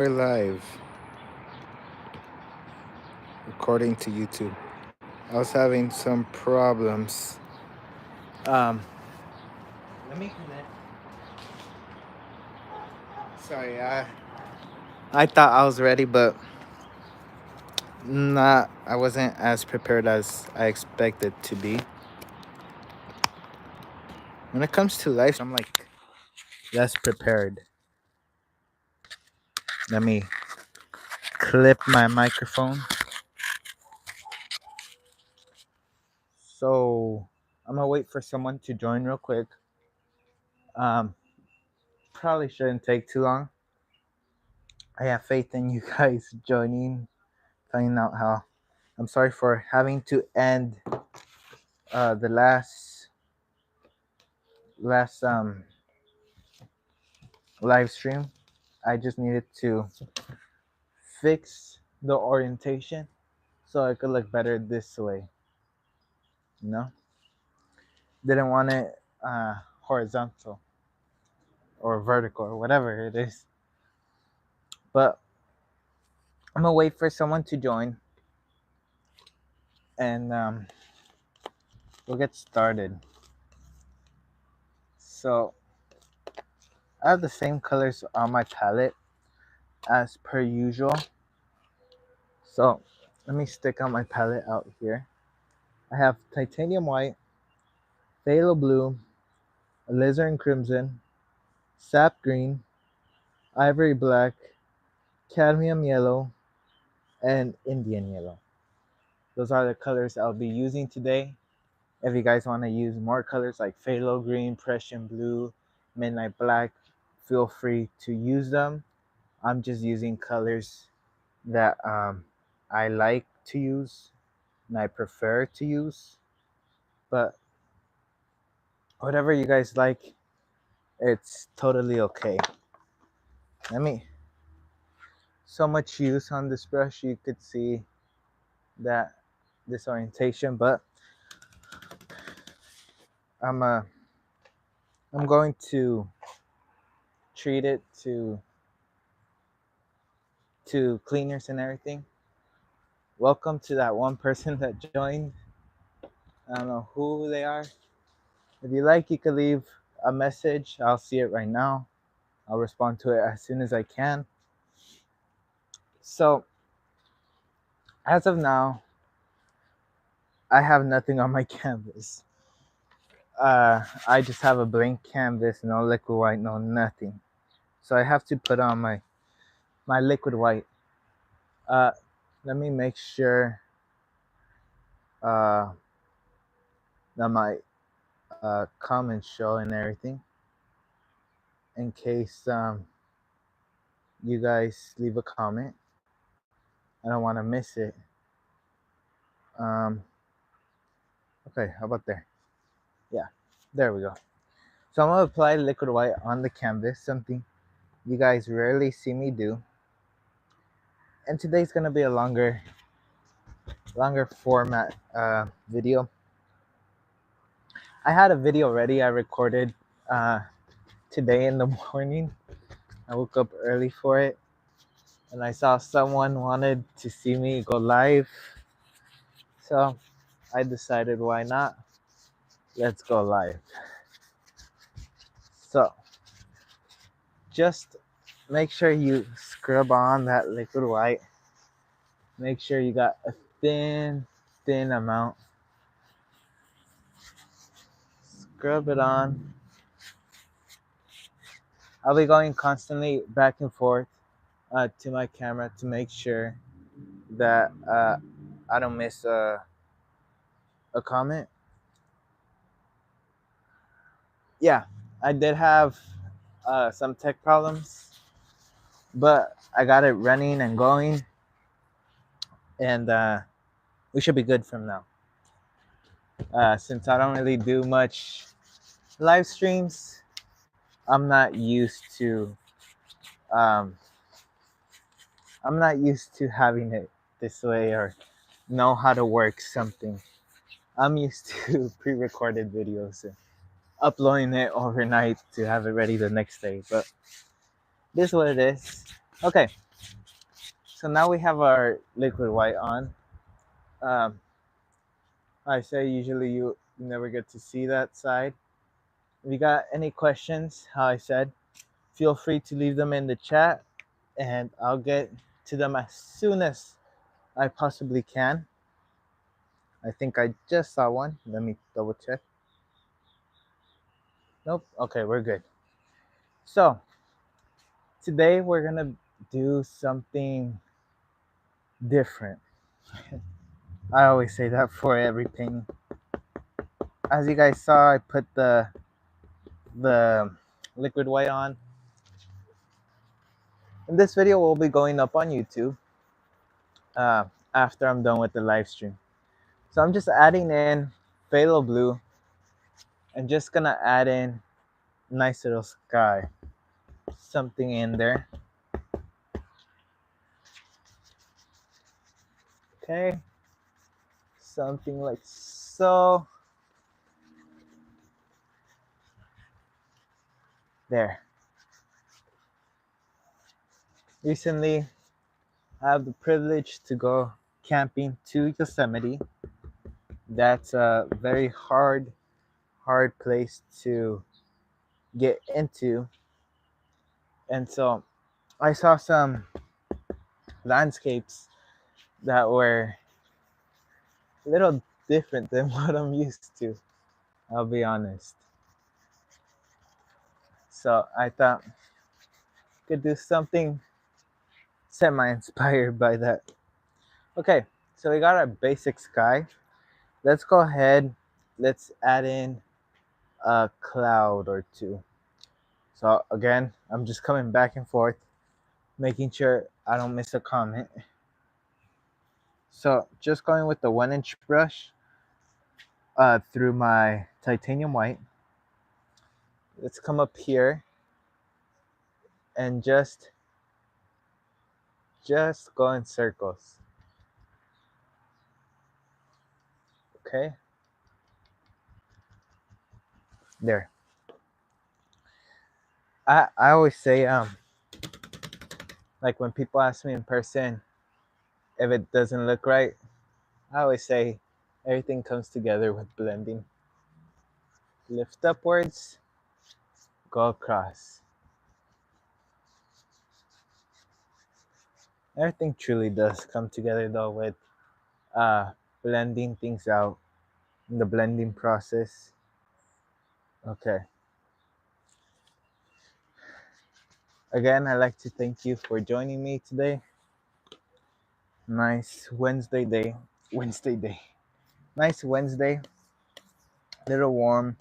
We're live, according to YouTube. I was having some problems. Um, Let me connect. Sorry, I thought I was ready, but not. I wasn't as prepared as I expected to be. When it comes to life, I'm like less prepared. Let me clip my microphone. So I'm gonna wait for someone to join real quick. Um, Probably shouldn't take too long. I have faith in you guys joining, finding out how. I'm sorry for having to end the last live stream. I just needed to fix the orientation so I could look better this way. You know, didn't want it horizontal or vertical or whatever it is. But I'm gonna wait for someone to join, and we'll get started. So I have the same colors on my palette as per usual. So let me stick on my palette out here. I have titanium white, phthalo blue, alizarin crimson, sap green, ivory black, cadmium yellow, and Indian yellow. Those are the colors I'll be using today. If you guys want to use more colors like phthalo green, Prussian blue, midnight black, feel free to use them. I'm just using colors that I like to use and I prefer to use. But whatever you guys like, it's totally okay. Let me. So much use on this brush, you could see that disorientation, but I'm uh I'm going to treat it to cleaners and everything. Welcome to that one person that joined. I don't know who they are. If you like, you could leave a message. I'll see it right now. I'll respond to it as soon as I can. So as of now, I have nothing on my canvas. I just have a blank canvas, no liquid white, no nothing. So I have to put on my liquid white. Uh, Let me make sure uh, that my comments show and everything, in case you guys leave a comment. I don't want to miss it. Um, okay, how about there? Yeah, there we go. So I'm gonna apply liquid white on the canvas, something you guys rarely see me do. And today's gonna be a longer format video. I had a video ready I recorded uh, today in the morning. I woke up early for it, and I saw someone wanted to see me go live, so I decided, why not? Let's go live. So just make sure you scrub on that liquid white. Make sure you got a thin amount. Scrub it on. I'll be going constantly back and forth to my camera to make sure that I don't miss a comment. Yeah, I did have some tech problems, but I got it running and going, and we should be good from now. Since I don't really do much live streams, I'm not used to um, having it this way or know how to work something. I'm used to pre-recorded videos and uploading it overnight to have it ready the next day. But this is what it is. Okay, So now we have our liquid white on. Um, I say usually you never get to see that side. If you got any questions, how I said, feel free to leave them in the chat and I'll get to them as soon as I possibly can. I think I just saw one. Let me double check. Nope. Okay, we're good. So today we're gonna do something different. I always say that for every painting. As you guys saw, I put the liquid white on. And this video will be going up on YouTube uh, after I'm done with the live stream. So I'm just adding in phthalo blue and just gonna add in nice little sky, something in there. Okay, something like so. There. Recently, I have the privilege to go camping to Yosemite. That's a very hard place to get into. And so I saw some landscapes that were a little different than what I'm used to, I'll be honest. So I thought I could do something semi-inspired by that. Okay, so we got our basic sky. Let's go ahead, let's add in a cloud or two. So again, I'm just coming back and forth, making sure I don't miss a comment. So just going with the 1-inch brush through my titanium white. Let's come up here and just go in circles. Okay, there. I always say like when people ask me in person if it doesn't look right, I always say everything comes together with blending. Lift upwards, go across. Everything truly does come together though with blending things out in the blending process. Okay. Again, I'd like to thank you for joining me today. Nice Wednesday day. Nice Wednesday. Little warm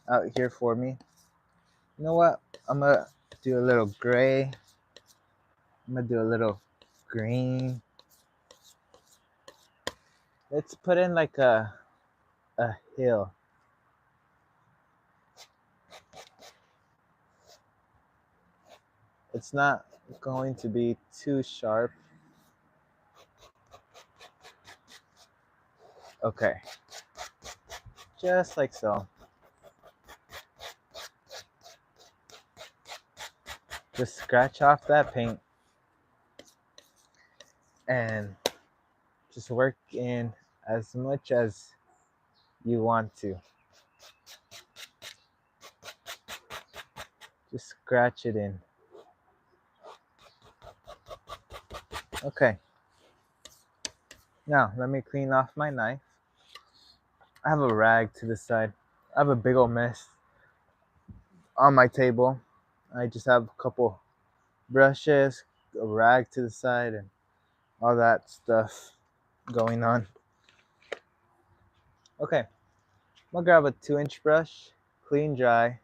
out here for me. You know what? I'm gonna do a little gray. I'm gonna do a little green. Let's put in like a hill. It's not going to be too sharp. Okay. Just like so. Just scratch off that paint and just work in as much as you want to. Just scratch it in. Okay. Now, let me clean off my knife. I have a rag to the side. I have a big old mess on my table. I just have a couple brushes, a rag to the side, and all that stuff going on. Okay, I'm gonna grab a 2-inch brush, clean dry,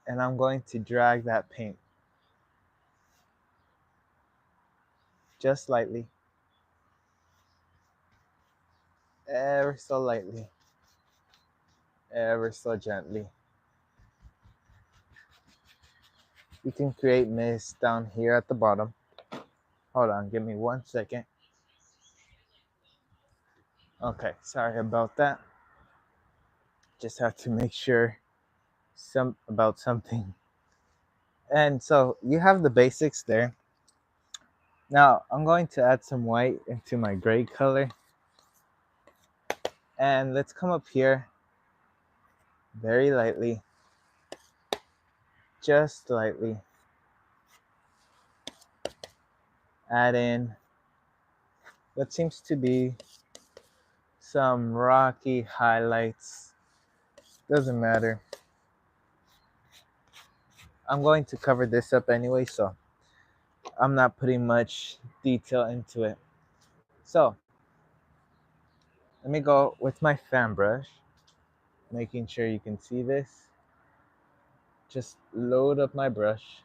and I'm going to drag that paint just lightly, ever so lightly, ever so gently. You can create mist down here at the bottom. Hold on, give me 1 second. Okay, sorry about that. Just have to make sure about something. And so you have the basics there. Now I'm going to add some white into my gray color. And let's come up here very lightly, just lightly. Add in what seems to be some rocky highlights. Doesn't matter. I'm going to cover this up anyway, so I'm not putting much detail into it. So let me go with my fan brush, making sure you can see this. Just load up my brush,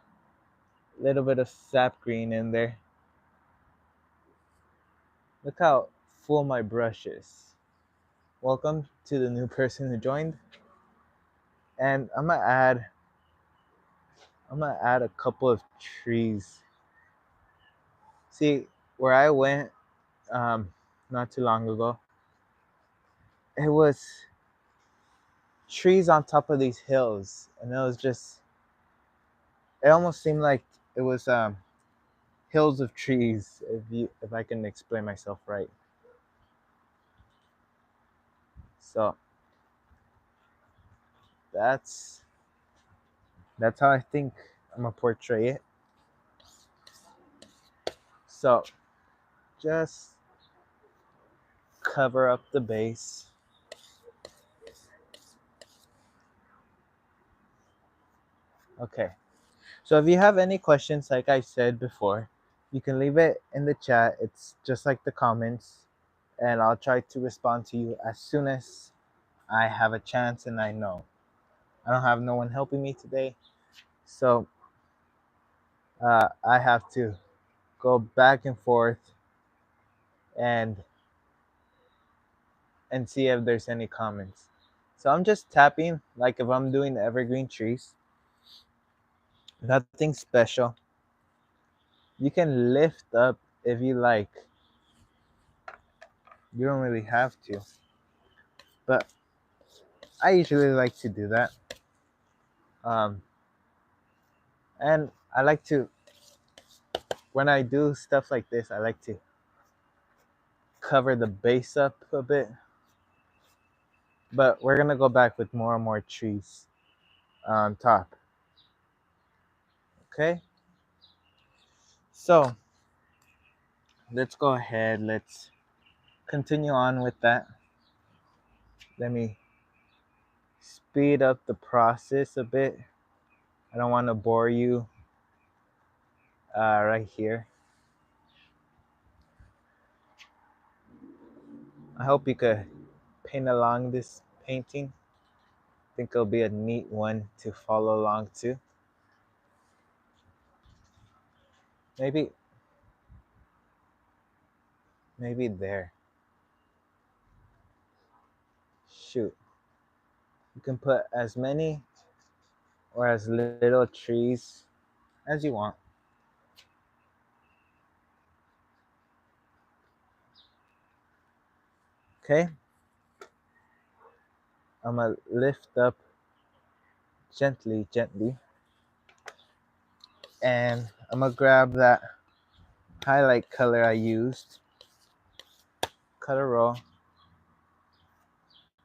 a little bit of sap green in there. Look how full my brush is. Welcome to the new person who joined. And I'm gonna add a couple of trees. See, where I went not too long ago, it was trees on top of these hills, and it almost seemed like it was hills of trees, if I can explain myself right. So that's that's how I think I'm gonna portray it. So just cover up the base. Okay. So if you have any questions, like I said before, you can leave it in the chat. It's just like the comments, and I'll try to respond to you as soon as I have a chance and I know. I don't have no one helping me today, so I have to go back and forth and see if there's any comments. So I'm just tapping like if I'm doing evergreen trees. Nothing special. You can lift up if you like. You don't really have to, but I usually like to do that. Um, and I like to, when I do stuff like this, I like to cover the base up a bit. But we're gonna go back with more and more trees on top. Okay, so let's go ahead. Let's continue on with that. Let me speed up the process a bit. I don't want to bore you right here. I hope you could paint along this painting. I think it'll be a neat one to follow along to. Maybe, maybe there. Shoot. You can put as many or as little trees as you want. Okay? I'm gonna lift up gently, gently. And I'm gonna grab that highlight color I used, cut a row,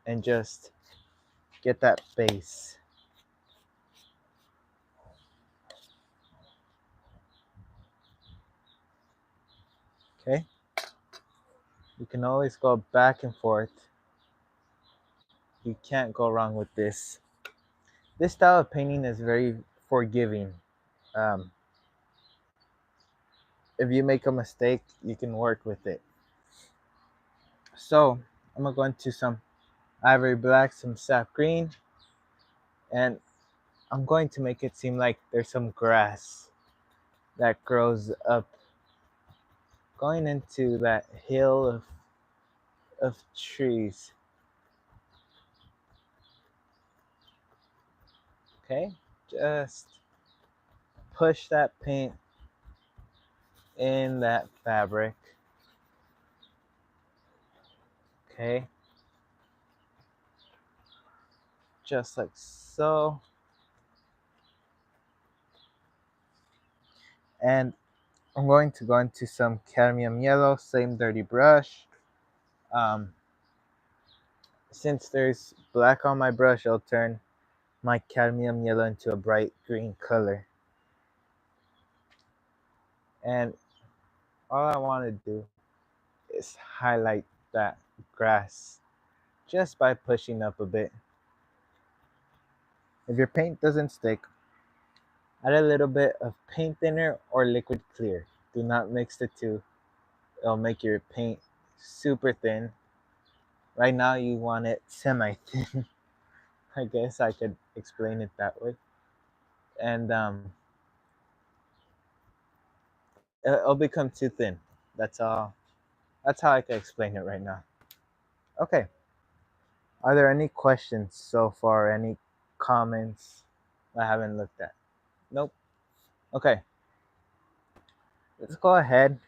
and just get that base. Okay? You can always go back and forth. You can't go wrong with this. This style of painting is very forgiving. Um, if you make a mistake, you can work with it. So I'm gonna go into some ivory black, some sap green, and I'm going to make it seem like there's some grass that grows up going into that hill of trees. Okay, just push that paint in that fabric. Okay, just like so. And I'm going to go into some cadmium yellow, same dirty brush. Um, since there's black on my brush, I'll turn my cadmium yellow into a bright green color. And all I want to do is highlight that grass just by pushing up a bit. If your paint doesn't stick, add a little bit of paint thinner or liquid clear. Do not mix the two. It'll make your paint super thin. Right now you want it semi-thin. I guess I could explain it that way. And it'll become too thin. That's all. That's how I can explain it right now. Okay. Are there any questions so far? Any comments I haven't looked at? Nope. Okay. Let's go ahead.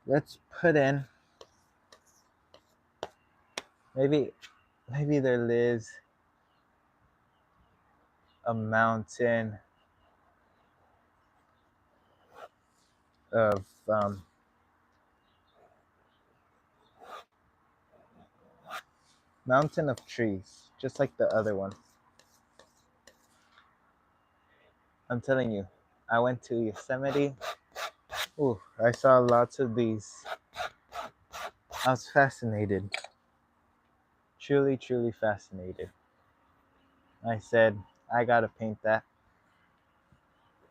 Let's put in maybe there lives a mountain of mountain of trees, just like the other one. I'm telling you, I went to Yosemite. Ooh, I saw lots of these. I was fascinated. Truly, truly fascinated. I said, I gotta paint that.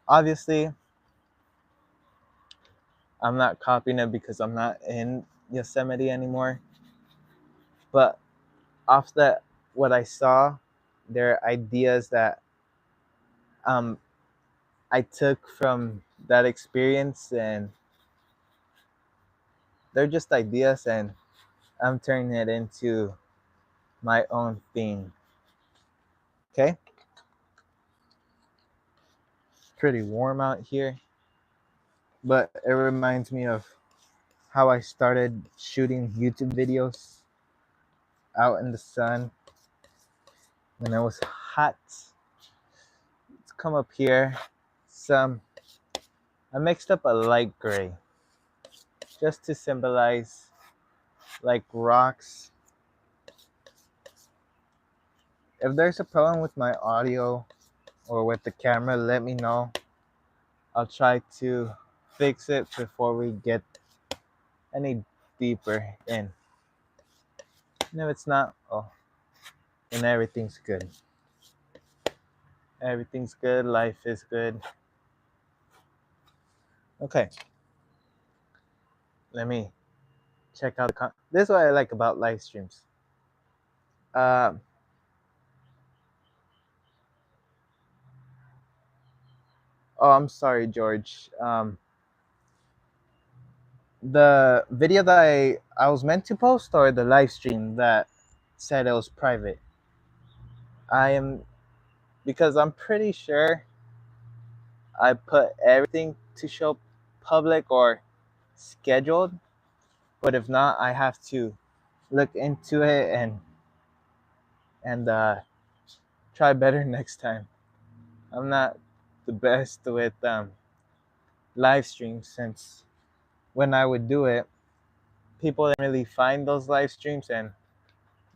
Obviously, I'm not copying it because I'm not in Yosemite anymore. But off that, what I saw, there are ideas that um, I took from that experience, and they're just ideas, and I'm turning it into my own theme. Okay? It's pretty warm out here, but it reminds me of how I started shooting YouTube videos out in the sun when it was hot. Let's come up here. I mixed up a light gray just to symbolize like rocks. If there's a problem with my audio or with the camera, let me know. I'll try to fix it before we get any deeper in. And if it's not, oh, then everything's good. Everything's good. Life is good. Okay. Let me check out this is what I like about live streams. Uh, oh, I'm sorry, George. The video that I was meant to post, or the live stream that said it was private. I am because I'm pretty sure I put everything to show public or scheduled, but if not, I have to look into it and try better next time. I'm not the best with live streams, since when I would do it, people didn't really find those live streams and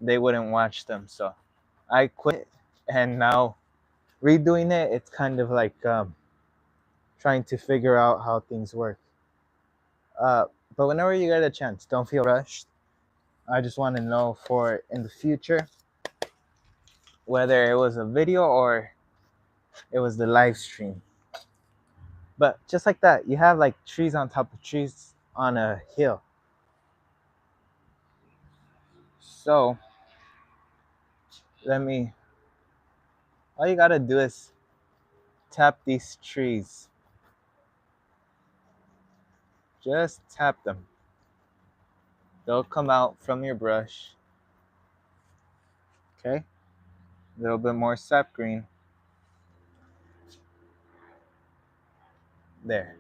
they wouldn't watch them. So I quit, and now redoing it, it's kind of like trying to figure out how things work. Uh, but whenever you get a chance, don't feel rushed. I just want to know for in the future whether it was a video or it was the live stream. But just like that, you have like trees on top of trees on a hill. So let me, all you gotta do is tap these trees. Just tap them. They'll come out from your brush. Okay? A little bit more sap green. There.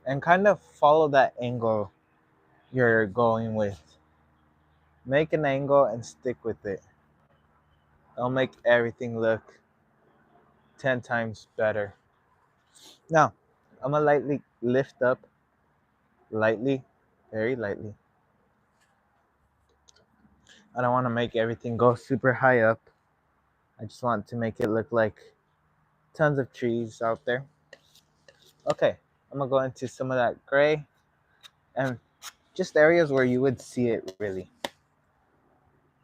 And kind of follow that angle you're going with. Make an angle and stick with it. It'll make everything look 10 times better. Now, I'm gonna lightly lift up, lightly, very lightly. I don't want to make everything go super high up. I just want to make it look like tons of trees out there. Okay, I'm gonna go into some of that gray and just areas where you would see it really.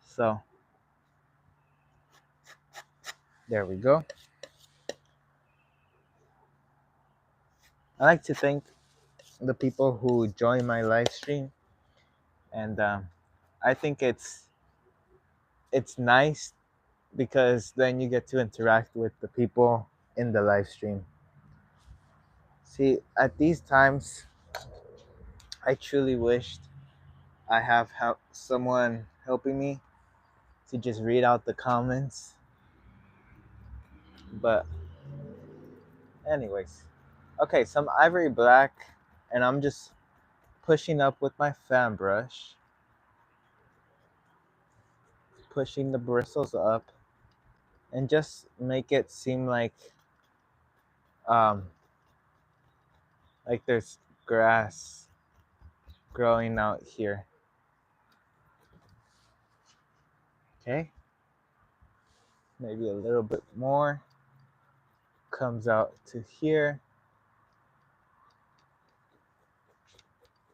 So there we go. I like to thank the people who join my live stream, and I think it's nice because then you get to interact with the people in the live stream. See, at these times, I truly wished I have someone helping me to just read out the comments. But anyways, okay, some ivory black, and I'm just pushing up with my fan brush, pushing the bristles up, and just make it seem um like there's grass growing out here. Okay, maybe a little bit more comes out to here.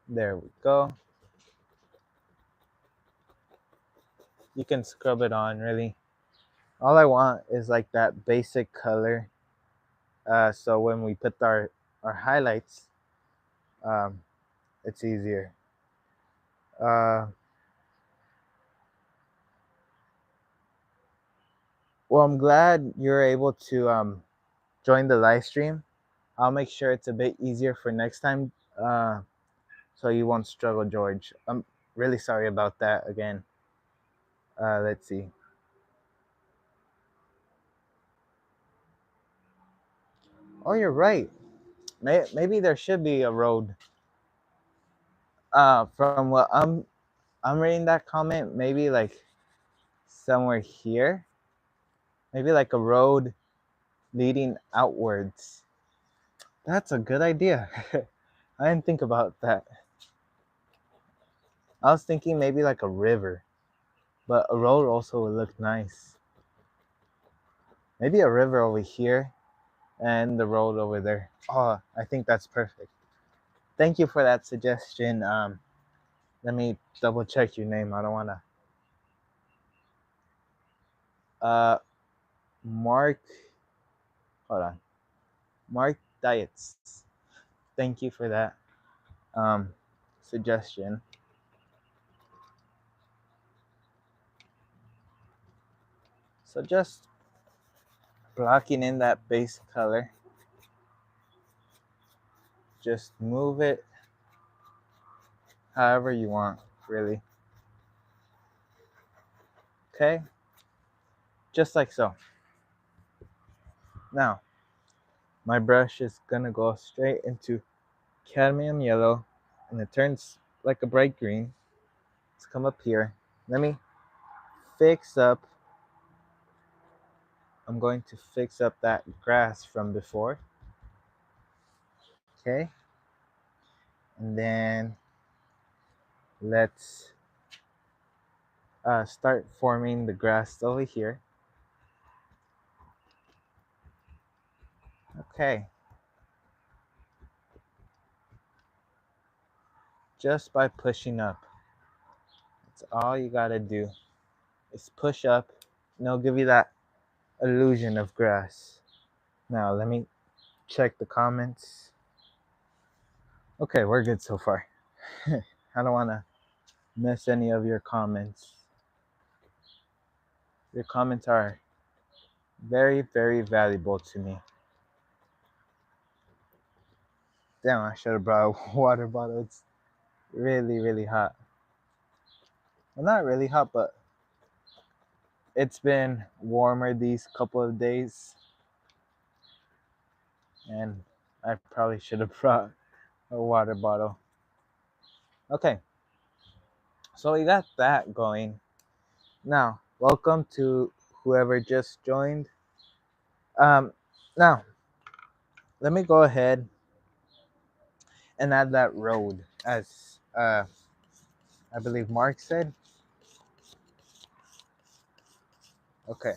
There we go. You can scrub it on really. All I want is like that basic color. So when we put our highlights, um, it's easier. Uh, well, I'm glad you're able to join the live stream. I'll make sure it's a bit easier for next time, so you won't struggle, George. I'm really sorry about that again. Let's see. Oh, you're right. Maybe there should be a road. From what I'm reading that comment, maybe like somewhere here, maybe like a road leading outwards. That's a good idea. I didn't think about that. I was thinking maybe like a river, but a road also would look nice. Maybe a river over here and the road over there. Oh, I think that's perfect. Thank you for that suggestion. Let me double check your name. I don't wanna. Uh, Mark. Hold on. Mark Diets. Thank you for that um suggestion. So just blocking in that base color. Just move it however you want, really. Okay? Just like so. Now, my brush is gonna go straight into cadmium yellow, and it turns like a bright green. Let's come up here. Let me fix up. I'm going to fix up that grass from before. Okay? And then let's start forming the grass over here. Okay. Just by pushing up. That's all you gotta do. Is push up, and it'll give you that illusion of grass. Now let me check the comments. Okay, we're good so far. I don't want to miss any of your comments. Your comments are very, very valuable to me. Damn, I should have brought a water bottle. It's really, really hot. Well, not really hot, but it's been warmer these couple of days. And I probably should have brought a water bottle. Okay, so we got that going. Now, welcome to whoever just joined. Um, now, let me go ahead and add that road as I believe Mark said. Okay,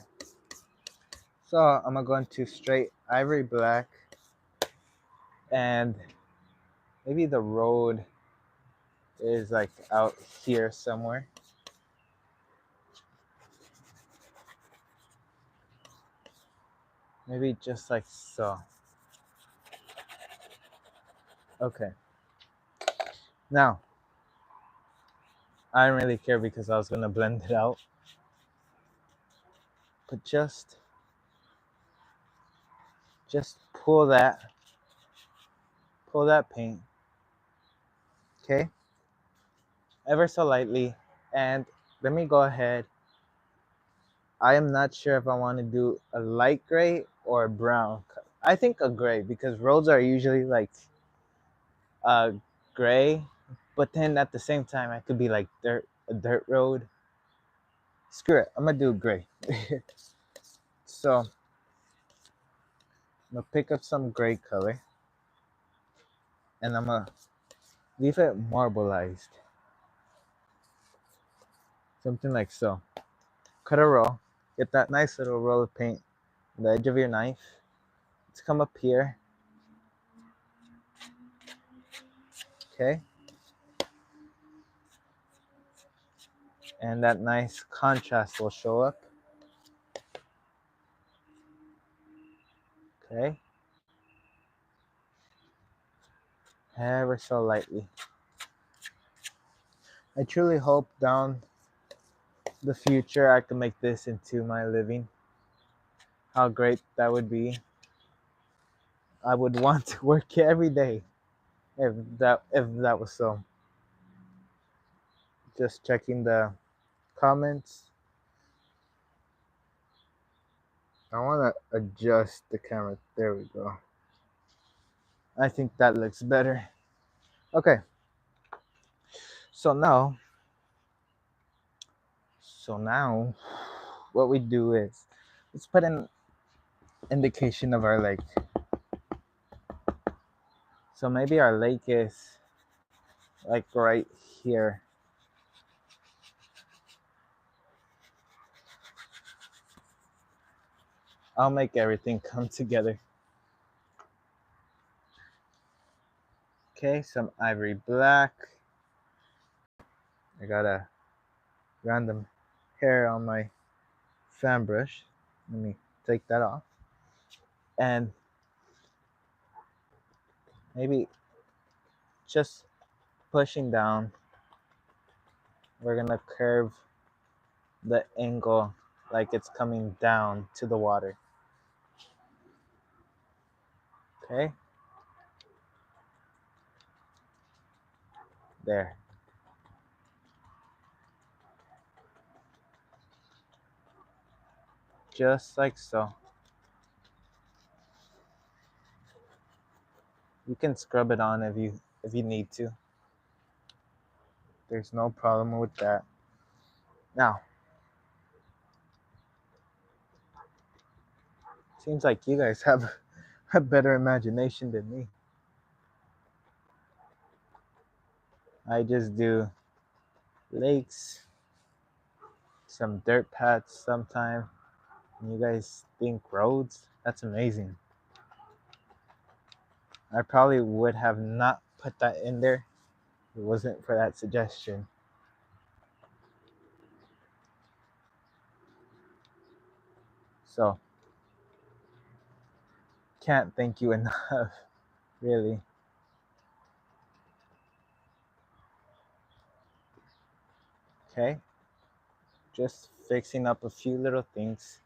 so I'm gonna go into straight ivory black, and maybe the road is like out here somewhere. Maybe just like so. Okay, now I don't really care because I was gonna blend it out, but just pull that paint, okay, ever so lightly, and let me go ahead. I am not sure if I want to do a light gray or a brown. I think a gray because roads are usually like uh gray, but then at the same time I could be like a dirt road. Screw it, I'm gonna do gray. So I'm gonna pick up some gray color and I'm gonna leave it marbleized, something like so. Cut a roll, get that nice little roll of paint on the edge of your knife. Let's come up here, okay, and that nice contrast will show up. Okay, ever so lightly. I truly hope down the future I can make this into my living. How great that would be. I would want to work every day if that was so. Just checking the comments. I want to adjust the camera. There we go. I think that looks better. Okay. So now what we do is let's put an indication of our lake. So maybe our lake is like right here. I'll make everything come together. Okay, some ivory black. I got a random hair on my fan brush. Let me take that off. And maybe just pushing down, we're gonna curve the angle like it's coming down to the water. Okay, there. Just like so. You can scrub it on if you need to. There's no problem with that. Now, seems like you guys have a better imagination than me. I just do lakes, some dirt paths sometime. And you guys think roads? That's amazing. I probably would have not put that in there if it wasn't for that suggestion. So, can't thank you enough, really. Okay, just fixing up a few little things.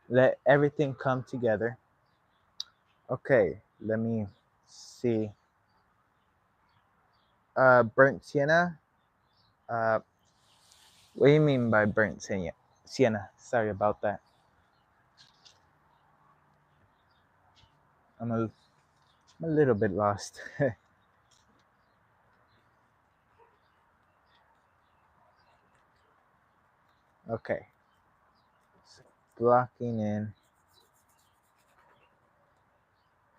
Let everything come together. Okay, let me see. Burnt sienna. Uh, what do you mean by burnt sienna? Sienna. Sorry about that. I'm a little bit lost. Okay, so blocking in,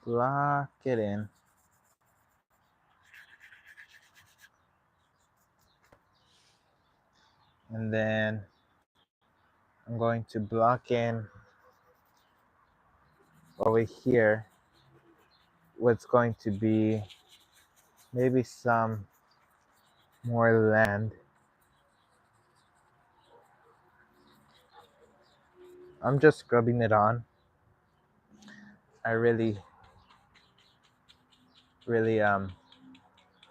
block it in. And then I'm going to block in over here what's going to be maybe some more land. I'm just scrubbing it on. I really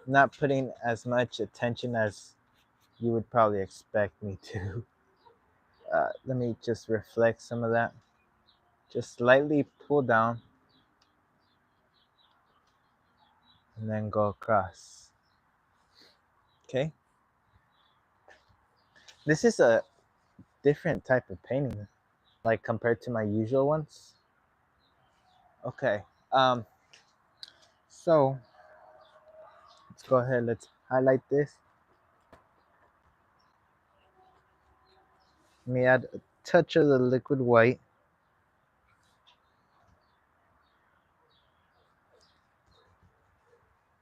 not putting as much attention as you would probably expect me to. Let me just reflect some of that. Just slightly pull down and then go across. Okay. This is a different type of painting, like compared to my usual ones. Okay. So let's go ahead. Let's highlight this. Let me add a touch of the liquid white.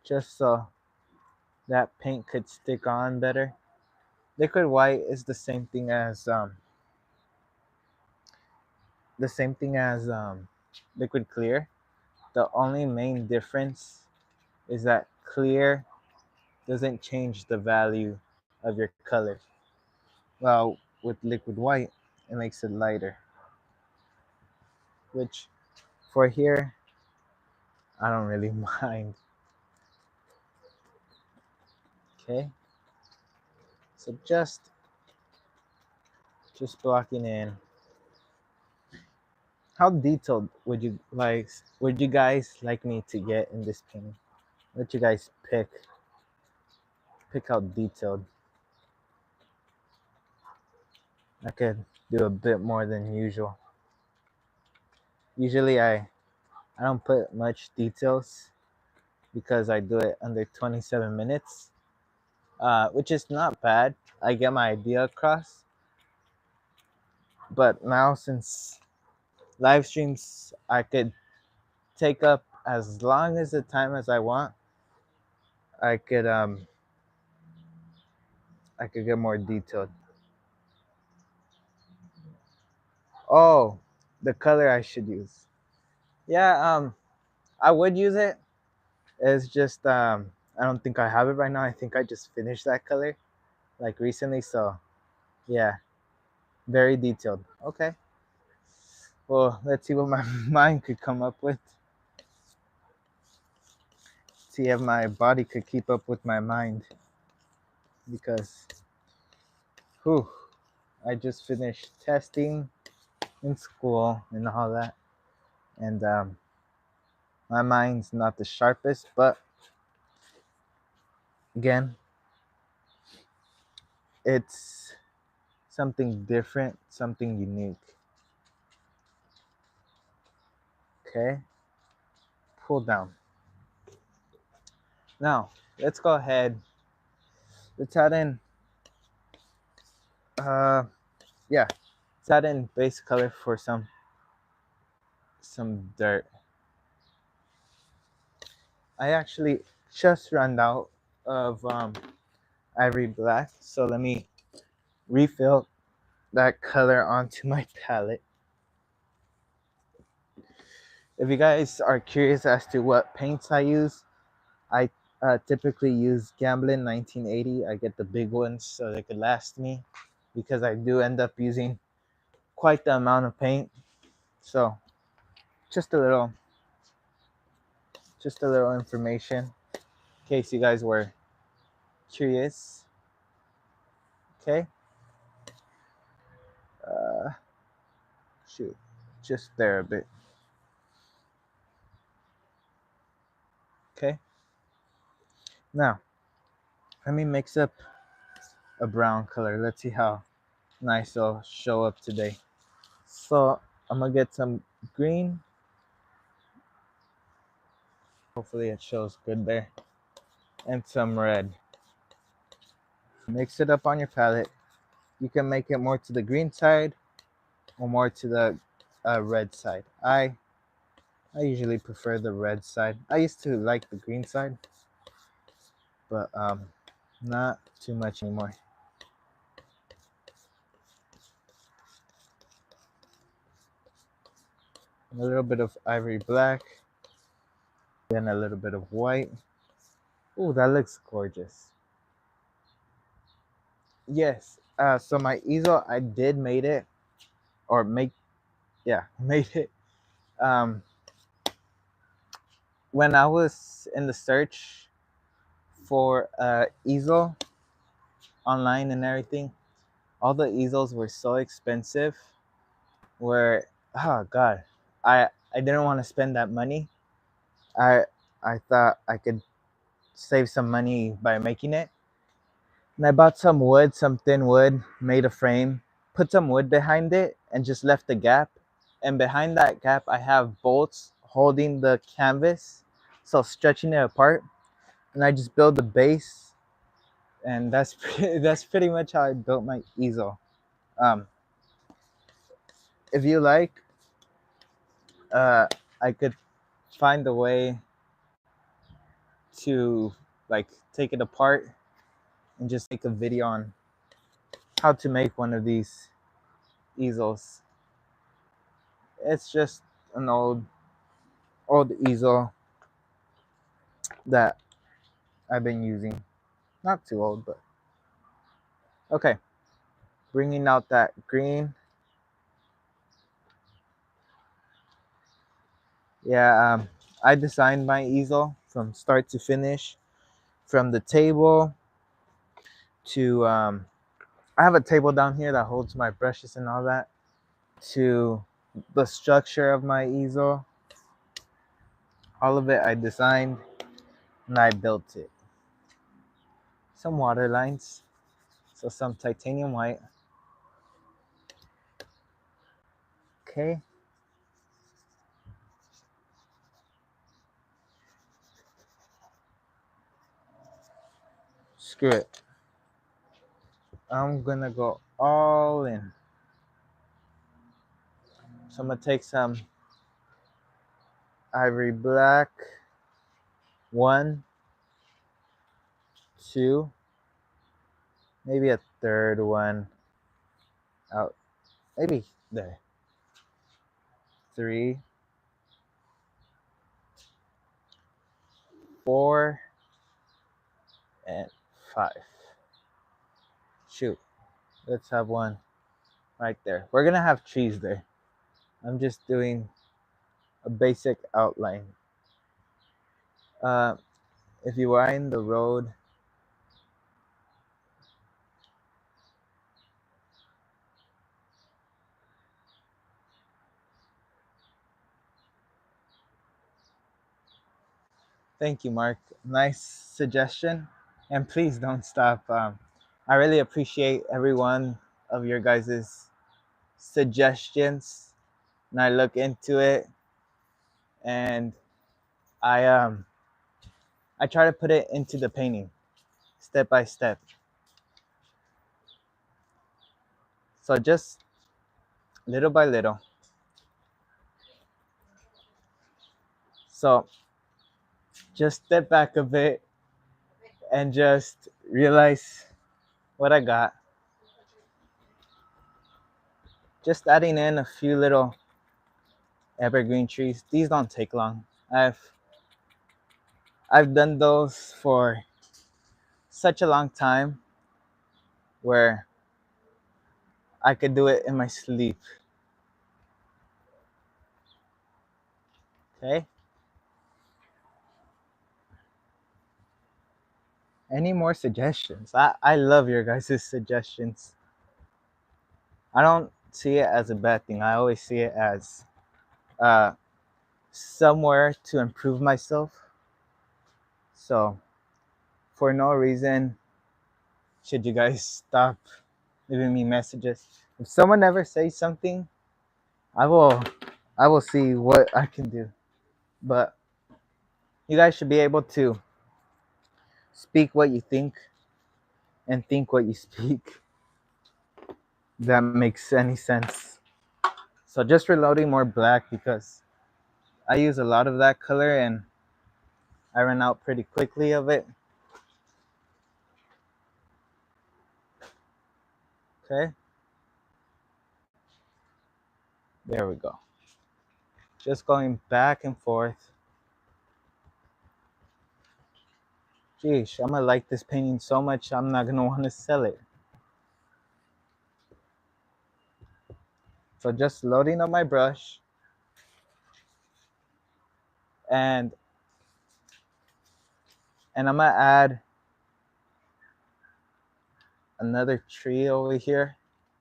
Just so that paint could stick on better. Liquid white is the same thing as liquid clear. The only main difference is that clear doesn't change the value of your color. Well, with liquid white, it makes it lighter, which for here, I don't really mind. Okay, so just blocking in. How detailed would you guys like me to get in this painting? Let you guys pick out detailed. I could do a bit more than usual. Usually I don't put much details because I do it under 27 minutes, which is not bad. I get my idea across. But now since live streams, I could take up as long as the time as I want. I could I could get more detailed. Oh, the color I should use. Yeah, I would use it. It's just I don't think I have it right now. I think I just finished that color like recently, so yeah, very detailed. Okay. Well, let's see what my mind could come up with. See if my body could keep up with my mind because whew, I just finished testing in school and all that, and my mind's not the sharpest, but again, it's something different, something unique. Okay, pull down. Now, let's go ahead. Let's add in, uh, yeah, let's add in base color for some dirt. I actually just ran out of ivory black, so let me refill that color onto my palette. If you guys are curious as to what paints I use, I typically use Gamblin 1980. I get the big ones so they could last me because I do end up using quite the amount of paint. So just just a little information in case you guys were curious. Okay. Uh, shoot, just there a bit. Okay. Now let me mix up a brown color. Let's see how nice it'll show up today. So I'm gonna get some green. Hopefully it shows good there. And some red. Mix it up on your palette. You can make it more to the green side or more to the red side. I usually prefer the red side. I used to like the green side, but not too much anymore. A little bit of ivory black, then a little bit of white. Oh, that looks gorgeous. Yes. So my easel, I did made it, or make, yeah, made it. Um, when I was in the search for easel online and everything, all the easels were so expensive. Where, oh god, I didn't want to spend that money. I I thought I could save some money by making it. And I bought some wood, some thin wood, made a frame, put some wood behind it, and just left a gap. And behind that gap, I have bolts holding the canvas, so stretching it apart. And I just build the base, and that's that's pretty much how I built my easel. Um, if you like, uh, I could find a way to like take it apart and just make a video on how to make one of these easels. It's just an old easel that I've been using. Not too old, but okay. Bringing out that green. Yeah, I designed my easel from start to finish, from the table to I have a table down here that holds my brushes and all that, to the structure of my easel. All of it I designed and I built it. Some water lines, so some titanium white. Okay. Screw it. I'm gonna go all in. So I'm gonna take some ivory black. One, two, maybe a third one out. Maybe there. Three, four, and five. Shoot. Let's have one right there. We're gonna have trees there. I'm just doing a basic outline. Uh, if you are in the road, thank you, Mark. Nice suggestion. And please don't stop. I really appreciate every one of your guys' suggestions. And I look into it, and I I try to put it into the painting step by step. So just little by little. So just step back a bit and just realize what I got. Just adding in a few little evergreen trees. These don't take long. I've done those for such a long time where I could do it in my sleep. Okay? Any more suggestions? I love your guys' suggestions. I don't see it as a bad thing. I always see it as uh, somewhere to improve myself. So, for no reason should you guys stop leaving me messages. If someone ever says something, I will I will see what I can do. But you guys should be able to speak what you think what you speak. If that makes any sense. So just reloading more black because I use a lot of that color and I ran out pretty quickly of it. Okay. There we go. Just going back and forth. Geesh, I'm gonna like this painting so much I'm not gonna want to sell it. So just loading up my brush, and I'm gonna add another tree over here.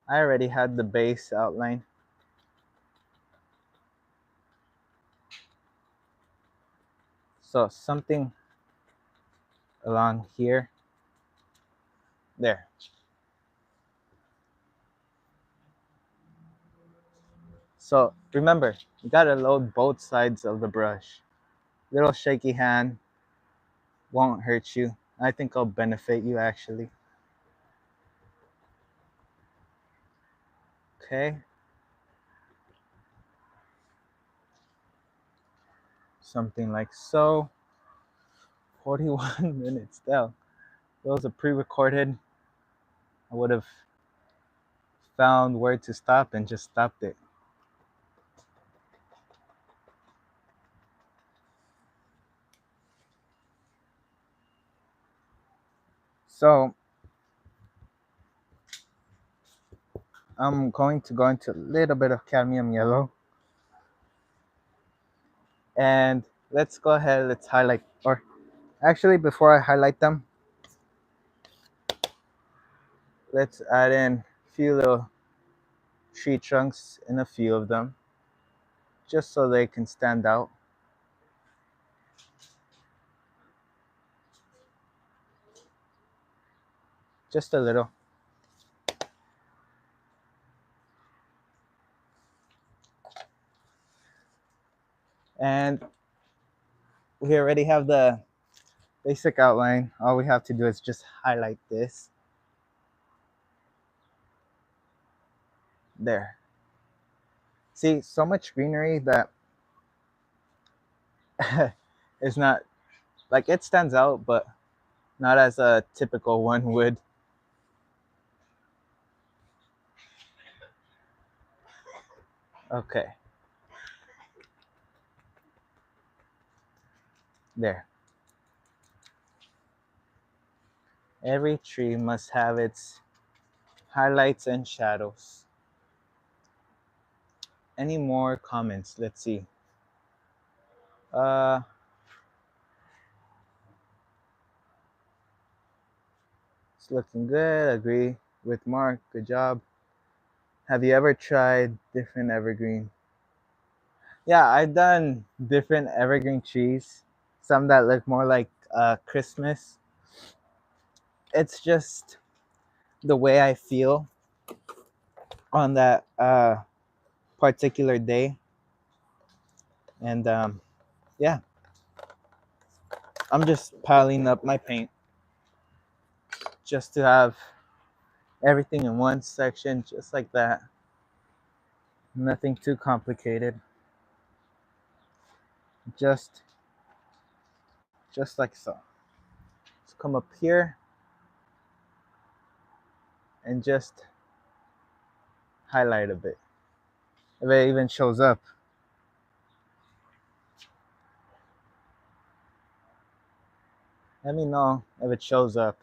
I already had the base outline. So something along here. There. So remember, you gotta load both sides of the brush. Little shaky hand won't hurt you. I think it'll benefit you actually. Okay. Something like so. 41 minutes down. If it was a pre-recorded, I would have found where to stop and just stopped it. So I'm going to go into a little bit of cadmium yellow. And let's go ahead, let's highlight, or actually before I highlight them, let's add in a few little tree trunks in a few of them, just so they can stand out. Just a little. And we already have the basic outline. All we have to do is just highlight this. There. See, so much greenery that it's not, like, it stands out, but not as a typical one would. Okay. There. Every tree must have its highlights and shadows. Any more comments? Let's see. Uh, it's looking good. Agree with Mark. Good job. Have you ever tried different evergreen? Yeah, I've done different evergreen trees. Some that look more like Christmas. It's just the way I feel on that particular day. And yeah, I'm just piling up my paint just to have everything in one section, just like that. Nothing too complicated. Just like so. Let's come up here and just highlight a bit. If it even shows up. Let me know if it shows up.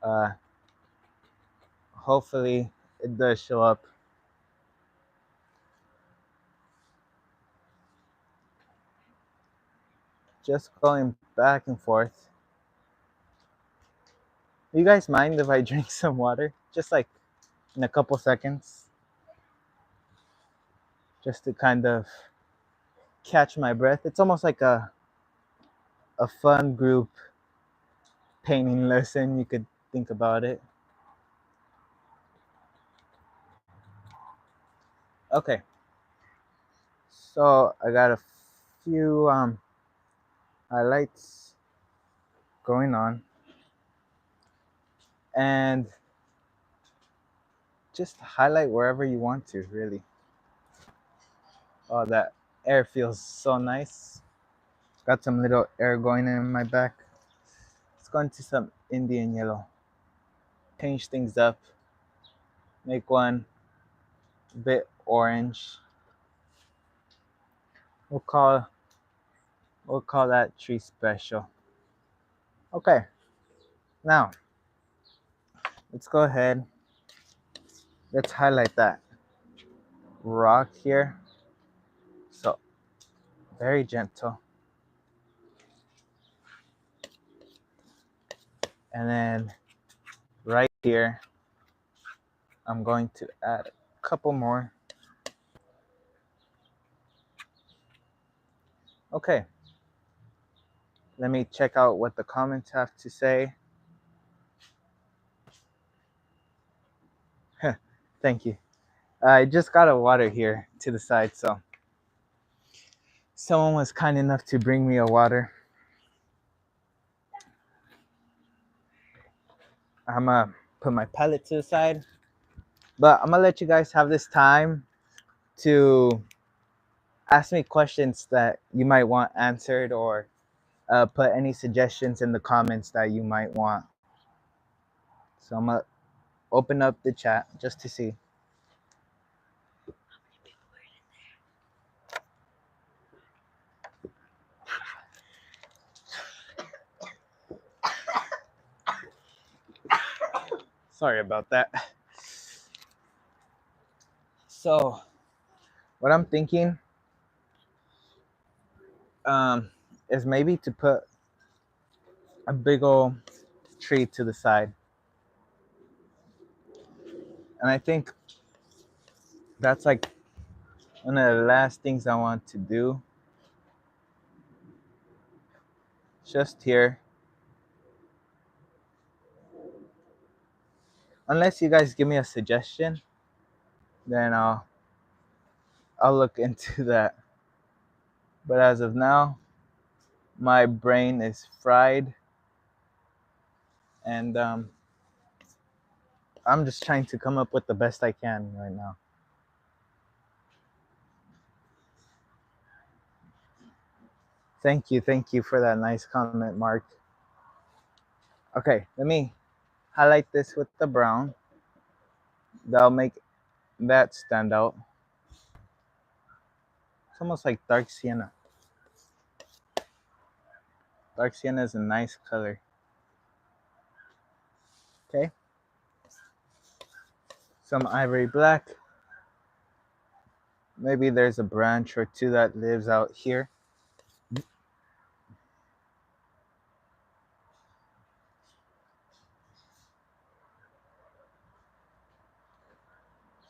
Uh, hopefully it does show up. Just going back and forth. Do you guys mind if I drink some water? Just like in a couple seconds. Just to kind of catch my breath. It's almost like a fun group painting lesson. You could think about it. Okay. So I got a few highlights going on. And just highlight wherever you want to, really. Oh, that air feels so nice. Got some little air going in my back. Let's go into some Indian yellow. Change things up. Make one a bit orange. We'll call we'll call that tree special. Okay, now let's go ahead. Let's highlight that rock here. So very gentle. And then right here, I'm going to add a couple more. Okay, let me check out what the comments have to say. Thank you. I just got a water here to the side, so someone was kind enough to bring me a water. I'm gonna put my palette to the side, but I'm gonna let you guys have this time to ask me questions that you might want answered, or put any suggestions in the comments that you might want. So I'm gonna open up the chat just to see. Sorry about that. So what I'm thinking is maybe to put a big old tree to the side. And I think that's like one of the last things I want to do. Just here. Unless you guys give me a suggestion, then I'll look into that. But as of now, my brain is fried, and I'm just trying to come up with the best I can right now. Thank you for that nice comment, Mark. Okay, let me highlight this with the brown. That'll make that stand out. It's almost like dark sienna. Dark sienna is a nice color. Okay, some ivory black. Maybe there's a branch or two that lives out here.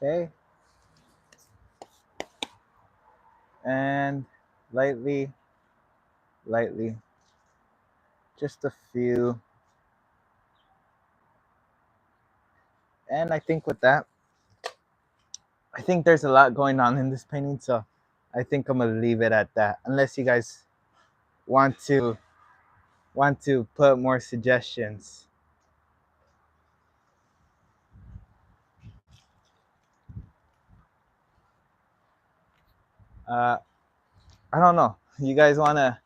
Okay, and lightly, lightly, just a few. And I think with that, I think there's a lot going on in this painting, so I think I'm gonna leave it at that. Unless you guys want to put more suggestions. Uh, I don't know. You guys want to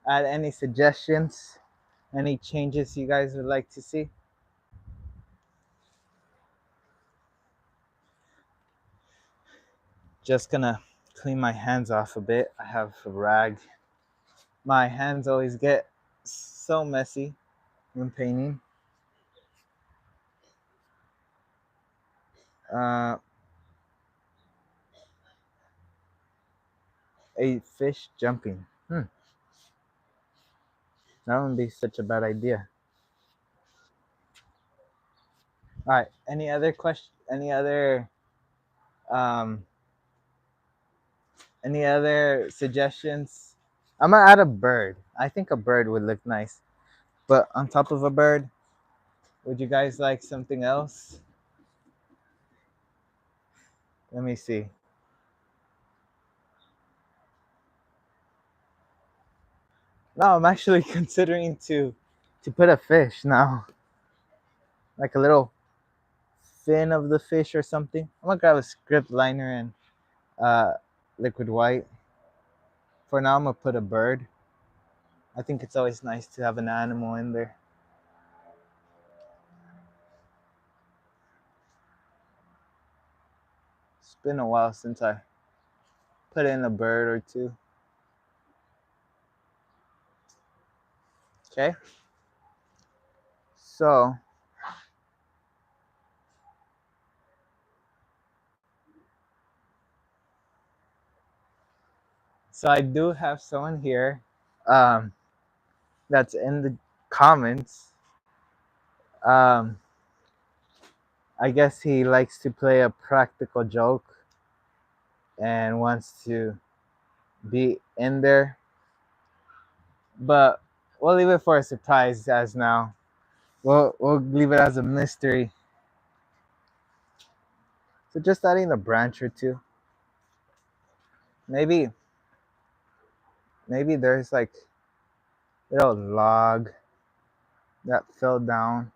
add any suggestions? Any changes you guys would like to see? Just gonna clean my hands off a bit. I have a rag. My hands always get so messy when painting. Uh, a fish jumping. That wouldn't be such a bad idea. All right. Any other question? Um, any other suggestions? I'm gonna add a bird. I think a bird would look nice. But on top of a bird, would you guys like something else? Let me see. No, I'm actually considering to put a fish now, like a little fin of the fish or something. I'm gonna grab a script liner and uh, liquid white. For now, I'm gonna put a bird. I think it's always nice to have an animal in there. It's been a while since I put in a bird or two. Okay. So I do have someone here um, that's in the comments. Um, I guess he likes to play a practical joke and wants to be in there, but we'll leave it for a surprise as now. We'll leave it as a mystery. So just adding a branch or two. Maybe there's like a little log that fell down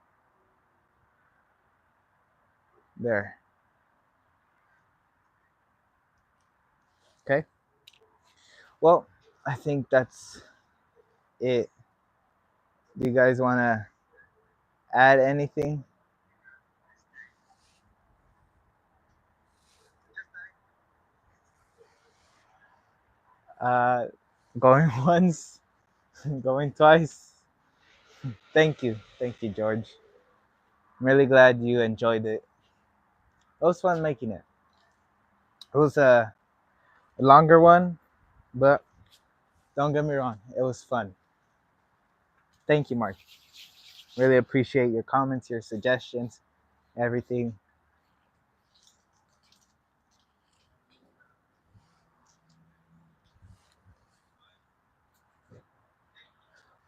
there. Okay. Well, I think that's it. Do you guys want to add anything? Uh, going once, going twice. Thank you, George. I'm really glad you enjoyed it. It was fun making it. It was a longer one, but don't get me wrong, it was fun. Thank you, Mark. Really appreciate your comments, your suggestions, everything.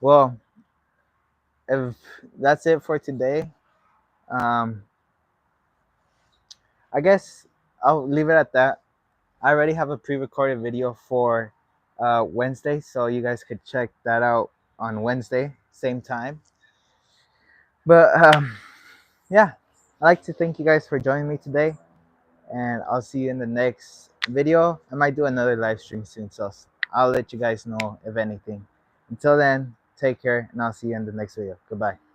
Well, if that's it for today, um, I guess I'll leave it at that. I already have a pre-recorded video for Wednesday, so you guys could check that out on Wednesday, same time. But yeah, I'd like to thank you guys for joining me today, and I'll see you in the next video. I might do another live stream soon, so I'll let you guys know if anything. Until then, take care, and I'll see you in the next video. Goodbye.